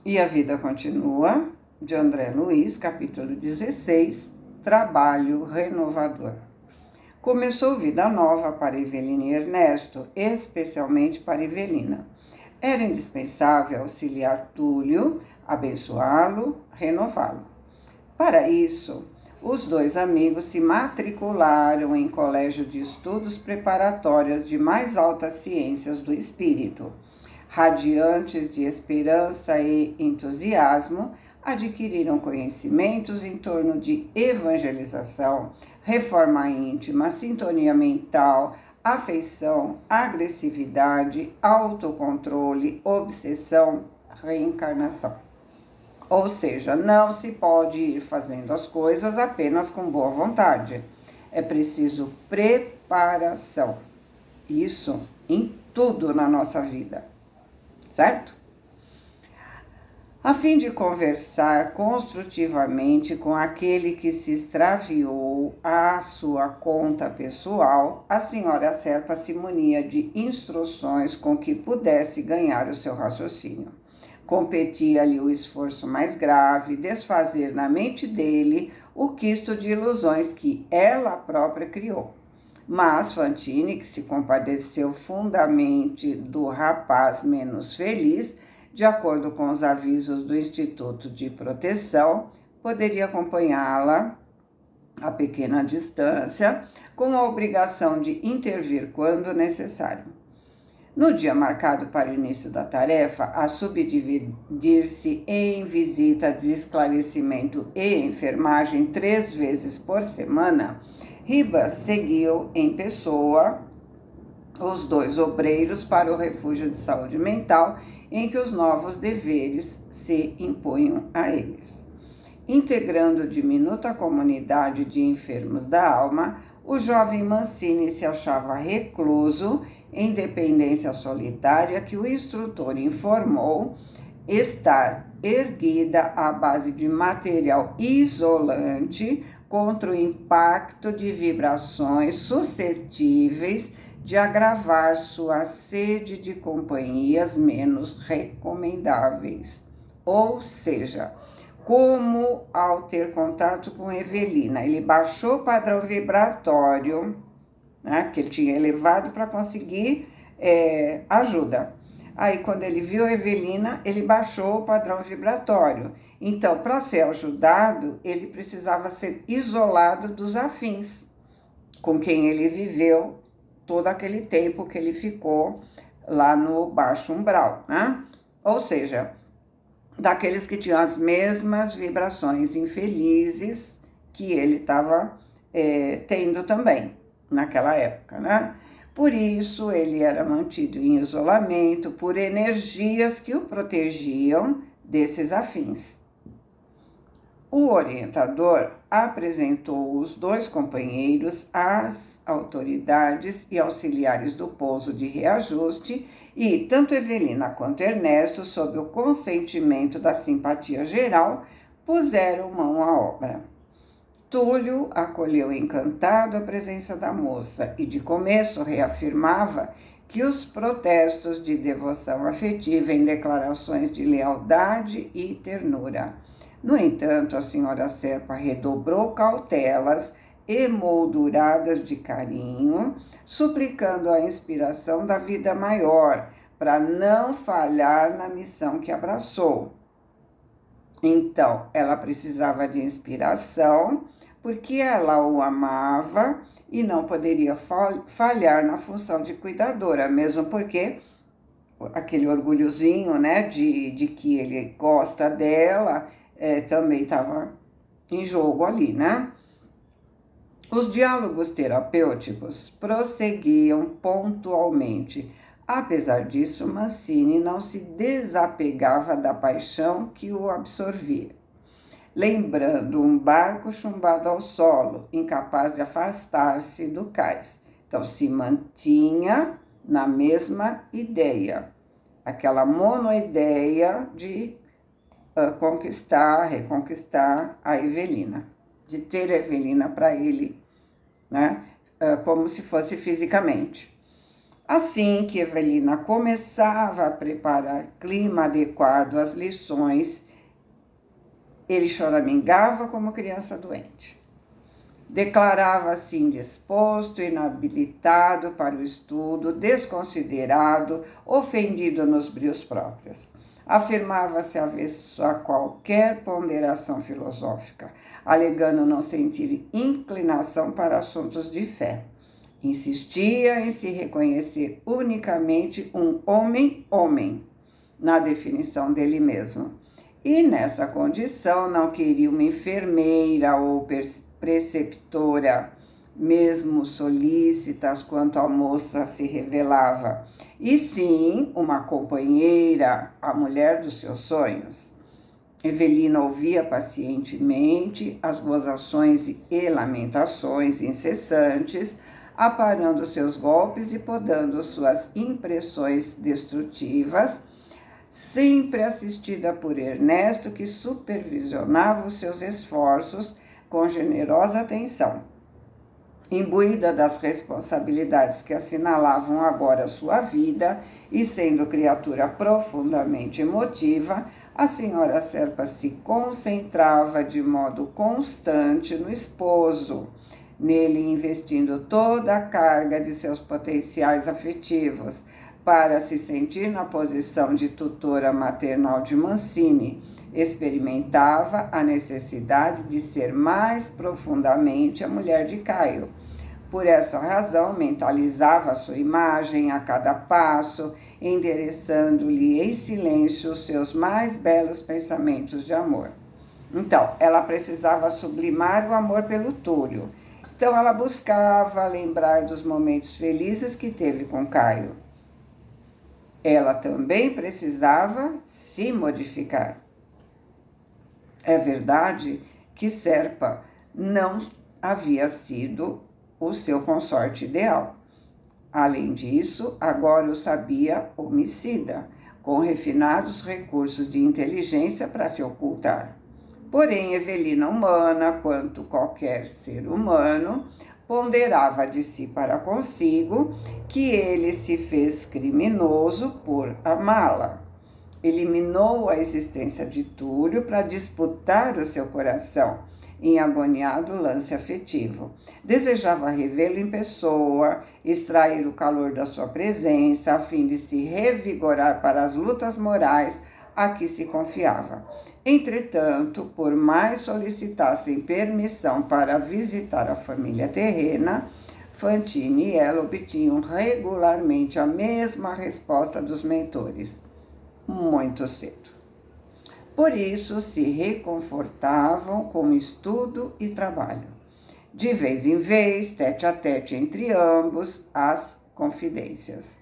E a vida continua, de André Luiz, capítulo 16, Trabalho Renovador. Começou vida nova para Evelina e Ernesto, especialmente para Evelina. Era indispensável auxiliar Túlio, abençoá-lo, renová-lo. Para isso, os dois amigos se matricularam em colégio de estudos preparatórios de mais altas ciências do espírito. Radiantes de esperança e entusiasmo, adquiriram conhecimentos em torno de evangelização, reforma íntima, sintonia mental, afeição, agressividade, autocontrole, obsessão, reencarnação. Ou seja, não se pode ir fazendo as coisas apenas com boa vontade. É preciso preparação. Isso em tudo na nossa vida, certo? A fim de conversar construtivamente com aquele que se extraviou à sua conta pessoal, a senhora Serpa se munia de instruções com que pudesse ganhar o seu raciocínio. Competia-lhe o esforço mais grave, desfazer na mente dele o quisto de ilusões que ela própria criou. Mas Fantine, que se compadeceu fundamente do rapaz menos feliz, de acordo com os avisos do Instituto de Proteção, poderia acompanhá-la a pequena distância, com a obrigação de intervir quando necessário. No dia marcado para o início da tarefa, a subdividir-se em visita de esclarecimento e enfermagem 3 vezes por semana, Ribas seguiu em pessoa os 2 obreiros para o refúgio de saúde mental em que os novos deveres se impunham a eles. Integrando diminuta comunidade de enfermos da alma, o jovem Mancini se achava recluso em dependência solitária que o instrutor informou estar erguida à base de material isolante contra o impacto de vibrações suscetíveis de agravar sua sede de companhias menos recomendáveis. Ou seja, como ao ter contato com Evelina, ele baixou o padrão vibratório, né, que ele tinha elevado para conseguir ajuda. Aí, quando ele viu a Evelina, ele baixou o padrão vibratório. Então, para ser ajudado, ele precisava ser isolado dos afins, com quem ele viveu todo aquele tempo que ele ficou lá no baixo umbral, né? Ou seja, daqueles que tinham as mesmas vibrações infelizes que ele estava tendo também naquela época, né? Por isso, ele era mantido em isolamento por energias que o protegiam desses afins. O orientador apresentou os 2 companheiros às autoridades e auxiliares do pouso de reajuste e tanto Evelina quanto Ernesto, sob o consentimento da simpatia geral, puseram mão à obra. Túlio acolheu encantado a presença da moça e de começo reafirmava que os protestos de devoção afetiva em declarações de lealdade e ternura. No entanto, a senhora Serpa redobrou cautelas emolduradas de carinho, suplicando a inspiração da vida maior, para não falhar na missão que abraçou. Então, ela precisava de inspiração, porque ela o amava e não poderia falhar na função de cuidadora, mesmo porque aquele orgulhozinho, né, de que ele gosta dela, também estava em jogo ali, né? Os diálogos terapêuticos prosseguiam pontualmente. Apesar disso, Mancini não se desapegava da paixão que o absorvia, lembrando um barco chumbado ao solo, incapaz de afastar-se do cais. Então, se mantinha na mesma ideia, aquela monoideia de reconquistar a Evelina, de ter a Evelina para ele, né, como se fosse fisicamente. Assim que Evelina começava a preparar clima adequado às lições, ele choramingava como criança doente. Declarava-se indisposto, inabilitado para o estudo, desconsiderado, ofendido nos brios próprios. Afirmava-se avesso a qualquer ponderação filosófica, alegando não sentir inclinação para assuntos de fé. Insistia em se reconhecer unicamente um homem, na definição dele mesmo. E nessa condição não queria uma enfermeira ou preceptora, mesmo solícitas quanto a moça se revelava, e sim uma companheira, a mulher dos seus sonhos. Evelina ouvia pacientemente as gozações e lamentações incessantes, aparando seus golpes e podando suas impressões destrutivas, sempre assistida por Ernesto, que supervisionava os seus esforços com generosa atenção. Imbuída das responsabilidades que assinalavam agora sua vida e sendo criatura profundamente emotiva, a senhora Serpa se concentrava de modo constante no esposo, nele investindo toda a carga de seus potenciais afetivos, para se sentir na posição de tutora maternal de Mancini. Experimentava a necessidade de ser mais profundamente a mulher de Caio. Por essa razão, mentalizava a sua imagem a cada passo, endereçando-lhe em silêncio os seus mais belos pensamentos de amor. Então, ela precisava sublimar o amor pelo Túlio. Então, ela buscava lembrar dos momentos felizes que teve com Caio. Ela também precisava se modificar. É verdade que Serpa não havia sido o seu consorte ideal. Além disso, agora o sabia homicida, com refinados recursos de inteligência para se ocultar. Porém, Evelina, humana quanto qualquer ser humano, ponderava de si para consigo que ele se fez criminoso por amá-la. Eliminou a existência de Túlio para disputar o seu coração em agoniado lance afetivo. Desejava revê-lo em pessoa, extrair o calor da sua presença, a fim de se revigorar para as lutas morais a que se confiava. Entretanto, por mais solicitassem permissão para visitar a família terrena, Fantine e ela obtinham regularmente a mesma resposta dos mentores: muito cedo. Por isso, se reconfortavam com estudo e trabalho. De vez em vez, tete a tete entre ambos, as confidências.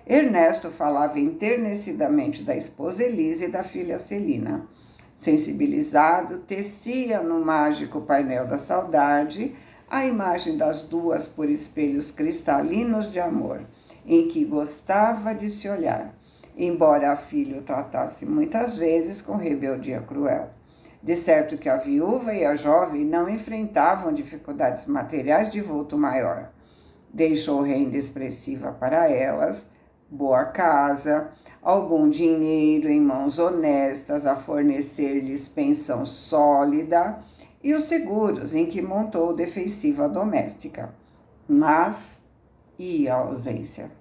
Ernesto falava enternecidamente da esposa Elisa e da filha Celina. Sensibilizado, tecia no mágico painel da saudade a imagem das duas por espelhos cristalinos de amor, em que gostava de se olhar, embora a filha o tratasse muitas vezes com rebeldia cruel. De certo que a viúva e a jovem não enfrentavam dificuldades materiais de vulto maior. Deixou renda expressiva para elas, boa casa, algum dinheiro em mãos honestas a fornecer-lhes pensão sólida e os seguros em que montou defensiva doméstica. Mas e a ausência?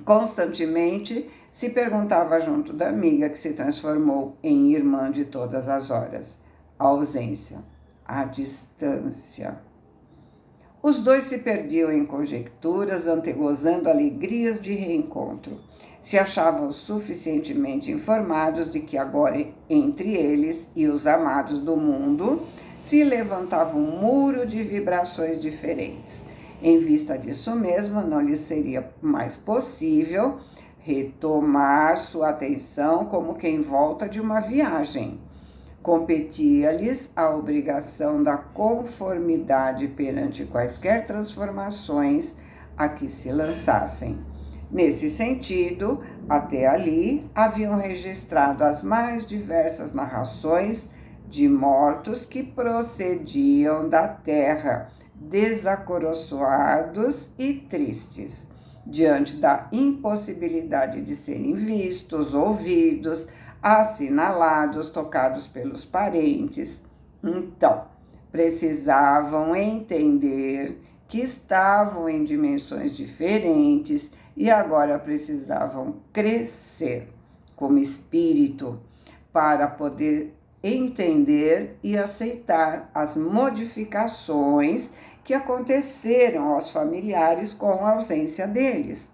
Constantemente se perguntava junto da amiga que se transformou em irmã de todas as horas. A ausência, a distância. Os dois se perdiam em conjecturas, antegozando alegrias de reencontro. Se achavam suficientemente informados de que agora entre eles e os amados do mundo se levantava um muro de vibrações diferentes. Em vista disso mesmo, não lhes seria mais possível retomar sua atenção como quem volta de uma viagem. Competia-lhes a obrigação da conformidade perante quaisquer transformações a que se lançassem. Nesse sentido, até ali, haviam registrado as mais diversas narrações de mortos que procediam da terra, desacoroçoados e tristes. diante da impossibilidade de serem vistos, ouvidos, assinalados, tocados pelos parentes. Então, precisavam entender que estavam em dimensões diferentes e agora precisavam crescer como espírito para poder entender e aceitar as modificações que aconteceram aos familiares com a ausência deles.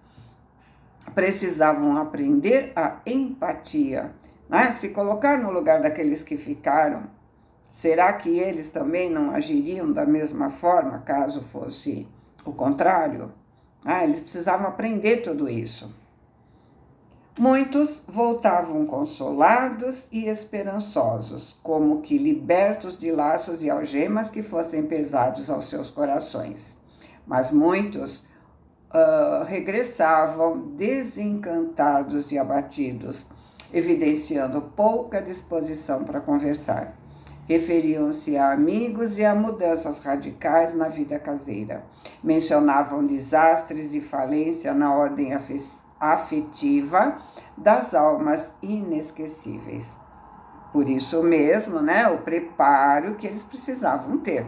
Precisavam aprender a empatia, né? Se colocar no lugar daqueles que ficaram. Será que eles também não agiriam da mesma forma, caso fosse o contrário? Eles precisavam aprender tudo isso. Muitos voltavam consolados e esperançosos, como que libertos de laços e algemas que fossem pesados aos seus corações. Mas muitos regressavam desencantados e abatidos, evidenciando pouca disposição para conversar. Referiam-se a amigos e a mudanças radicais na vida caseira. Mencionavam desastres e falência na ordem afetiva das almas inesquecíveis. Por isso mesmo, o preparo que eles precisavam ter.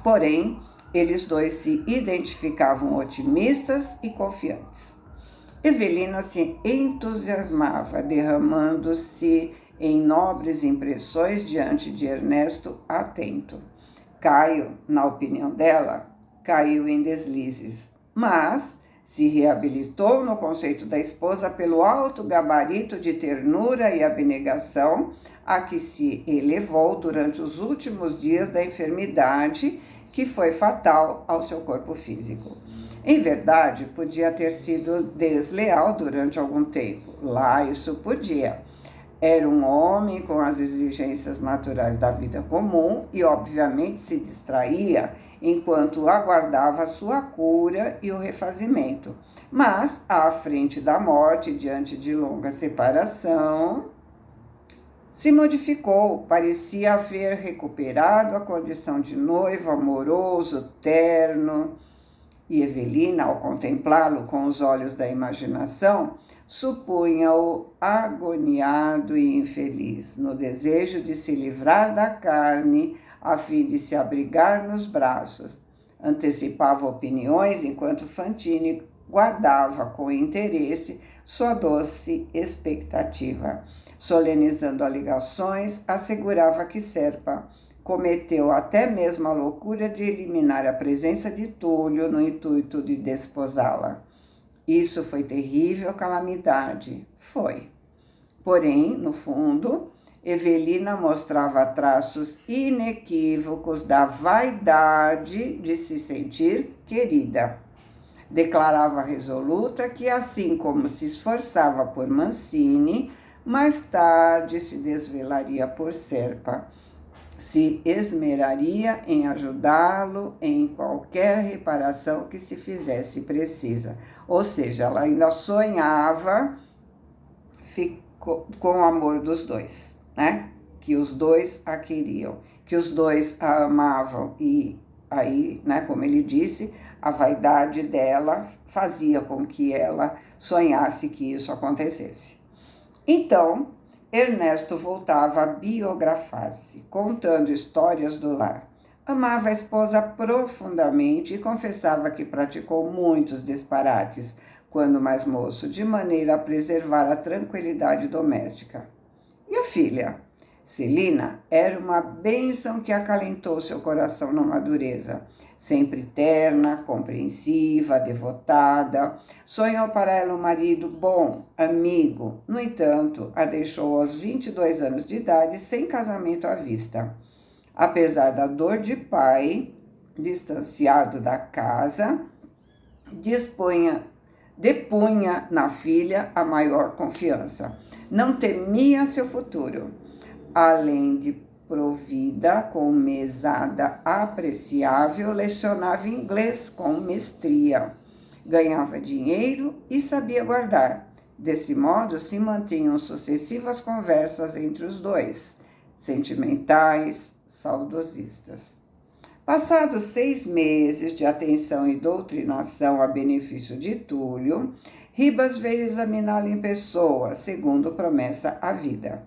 Porém, eles dois se identificavam otimistas e confiantes. Evelina se entusiasmava, derramando-se em nobres impressões diante de Ernesto atento. Caio, na opinião dela, caiu em deslizes, mas se reabilitou no conceito da esposa pelo alto gabarito de ternura e abnegação a que se elevou durante os últimos dias da enfermidade que foi fatal ao seu corpo físico. Em verdade, podia ter sido desleal durante algum tempo. Lá isso podia. Era um homem com as exigências naturais da vida comum e, obviamente, se distraía enquanto aguardava sua cura e o refazimento. Mas, à frente da morte, diante de longa separação, se modificou, parecia haver recuperado a condição de noivo amoroso, terno. E Evelina, ao contemplá-lo com os olhos da imaginação, supunha-o agoniado e infeliz, no desejo de se livrar da carne, a fim de se abrigar nos braços. Antecipava opiniões, enquanto Fantine guardava com interesse sua doce expectativa. Solenizando alegações, assegurava que Serpa cometeu até mesmo a loucura de eliminar a presença de Túlio no intuito de desposá-la. Isso foi terrível calamidade. Foi. Porém, no fundo, Evelina mostrava traços inequívocos da vaidade de se sentir querida. Declarava resoluta que, assim como se esforçava por Mancini, mais tarde se desvelaria por Serpa. Se esmeraria em ajudá-lo em qualquer reparação que se fizesse precisa. Ou seja, ela ainda sonhava com o amor dos dois, Que os dois a queriam, que os dois a amavam. E aí, como ele disse, a vaidade dela fazia com que ela sonhasse que isso acontecesse. Então, Ernesto voltava a biografar-se, contando histórias do lar. Amava a esposa profundamente e confessava que praticou muitos disparates, quando mais moço, de maneira a preservar a tranquilidade doméstica. E a filha? Celina era uma bênção que acalentou seu coração na madureza. Sempre terna, compreensiva, devotada. Sonhou para ela um marido bom, amigo. No entanto, a deixou aos 22 anos de idade sem casamento à vista. Apesar da dor de pai, distanciado da casa, depunha na filha a maior confiança. Não temia seu futuro. Além de provida com mesada apreciável, lecionava inglês com mestria. Ganhava dinheiro e sabia guardar. Desse modo, se mantinham sucessivas conversas entre os dois, sentimentais, saudosistas. Passados 6 meses de atenção e doutrinação a benefício de Túlio, Ribas veio examiná-lo em pessoa, segundo promessa à vida.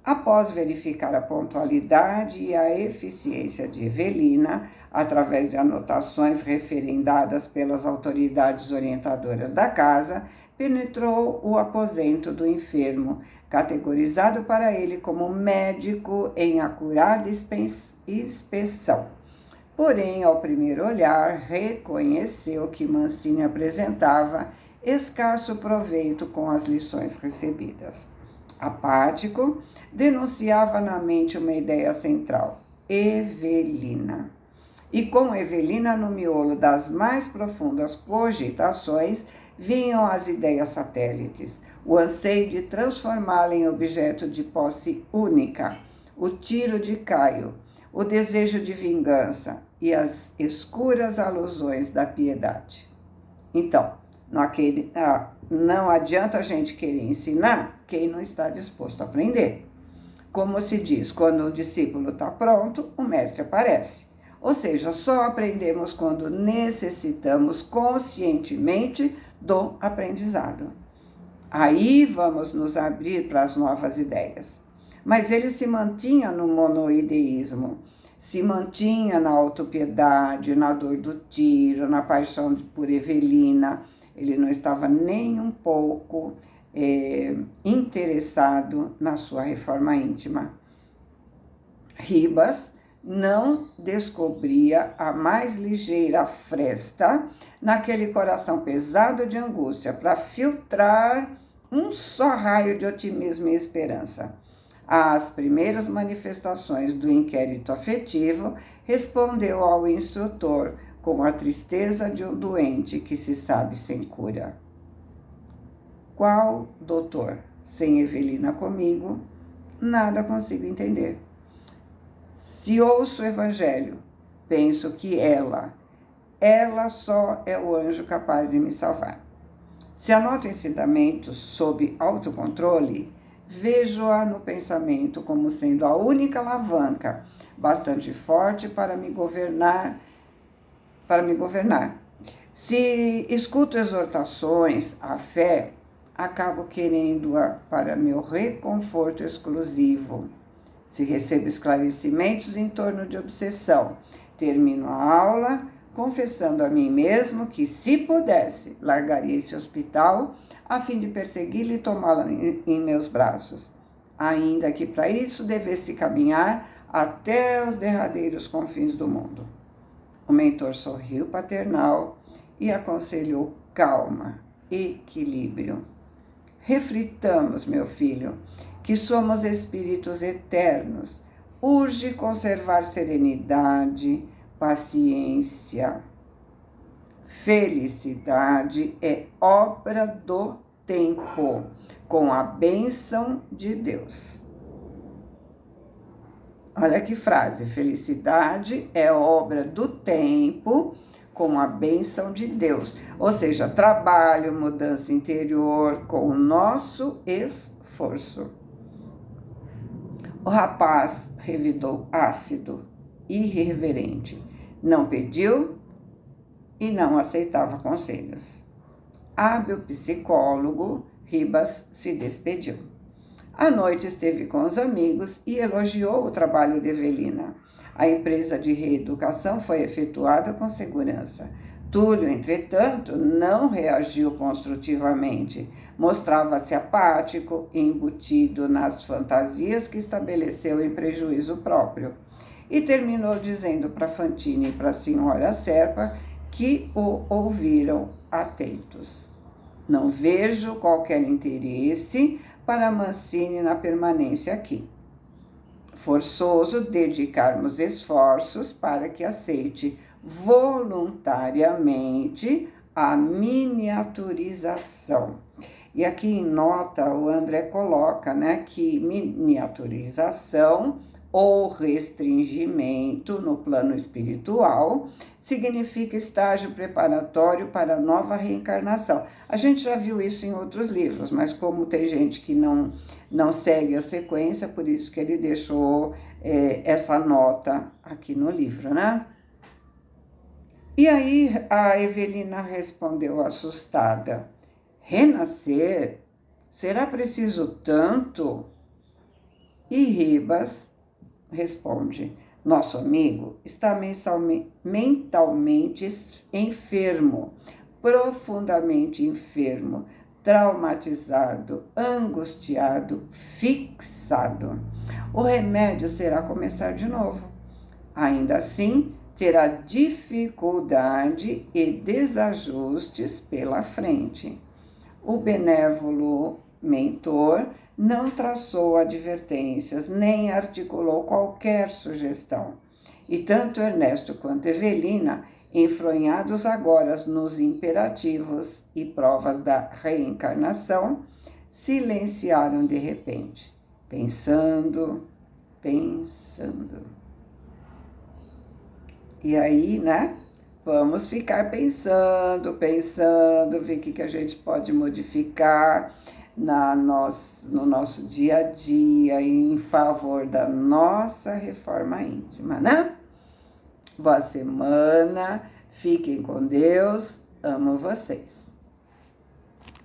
Após verificar a pontualidade e a eficiência de Evelina, através de anotações referendadas pelas autoridades orientadoras da casa, penetrou o aposento do enfermo, categorizado para ele como médico em acurada inspeção. Porém, ao primeiro olhar, reconheceu que Mancini apresentava escasso proveito com as lições recebidas. Apático, denunciava na mente uma ideia central: Evelina. E com Evelina no miolo das mais profundas cogitações, vinham as ideias satélites, o anseio de transformá-la em objeto de posse única, o tiro de Caio, o desejo de vingança e as escuras alusões da piedade. Então, não adianta a gente querer ensinar quem não está disposto a aprender. Como se diz, quando o discípulo está pronto, o mestre aparece. Ou seja, só aprendemos quando necessitamos conscientemente do aprendizado. Aí vamos nos abrir para as novas ideias. Mas ele se mantinha no monoideísmo, se mantinha na autopiedade, na dor do tiro, na paixão por Evelina. Ele não estava nem um pouco interessado na sua reforma íntima. Ribas não descobria a mais ligeira fresta naquele coração pesado de angústia para filtrar um só raio de otimismo e esperança. Às primeiras manifestações do inquérito afetivo, respondeu ao instrutor com a tristeza de um doente que se sabe sem cura. Qual doutor? Sem Evelina comigo, nada consigo entender. Se ouço o evangelho, penso que ela só é o anjo capaz de me salvar. Se anoto ensinamentos sob autocontrole, vejo-a no pensamento como sendo a única alavanca bastante forte para me governar. Se escuto exortações à fé, acabo querendo-a para meu reconforto exclusivo. Se recebo esclarecimentos em torno de obsessão, termino a aula confessando a mim mesmo que, se pudesse, largaria esse hospital a fim de persegui-la e tomá-la em meus braços, ainda que para isso devesse caminhar até os derradeiros confins do mundo. O mentor sorriu paternal e aconselhou calma, equilíbrio. Reflitamos, meu filho, que somos espíritos eternos. Urge conservar serenidade, paciência. Felicidade é obra do tempo, com a bênção de Deus. Olha que frase: felicidade é obra do tempo, com a bênção de Deus. Ou seja, trabalho, mudança interior com o nosso esforço. O rapaz revidou ácido, irreverente. Não pediu e não aceitava conselhos. Hábil psicólogo, Ribas se despediu. À noite esteve com os amigos e elogiou o trabalho de Evelina. A empresa de reeducação foi efetuada com segurança. Túlio, entretanto, não reagiu construtivamente. Mostrava-se apático e embutido nas fantasias que estabeleceu em prejuízo próprio. E terminou dizendo para Fantine e para a senhora Serpa que o ouviram atentos. Não vejo qualquer interesse para Mancini na permanência aqui. Forçoso dedicarmos esforços para que aceite voluntariamente a miniaturização. E aqui em nota o André coloca, que miniaturização ou restringimento no plano espiritual significa estágio preparatório para a nova reencarnação. A gente já viu isso em outros livros, mas como tem gente que não segue a sequência, por isso que ele deixou essa nota aqui no livro, né? E aí a Evelina respondeu assustada: renascer? Será preciso tanto? E Ribas responde: nosso amigo está mentalmente enfermo, profundamente enfermo, traumatizado, angustiado, fixado. O remédio será começar de novo. Ainda assim, terá dificuldade e desajustes pela frente. O benévolo mentor não traçou advertências, nem articulou qualquer sugestão. E tanto Ernesto quanto Evelina, enfronhados agora nos imperativos e provas da reencarnação, silenciaram de repente, pensando. E aí, né? Vamos ficar pensando, ver o que a gente pode modificar no nosso dia a dia em favor da nossa reforma íntima, né? Boa semana, fiquem com Deus, amo vocês.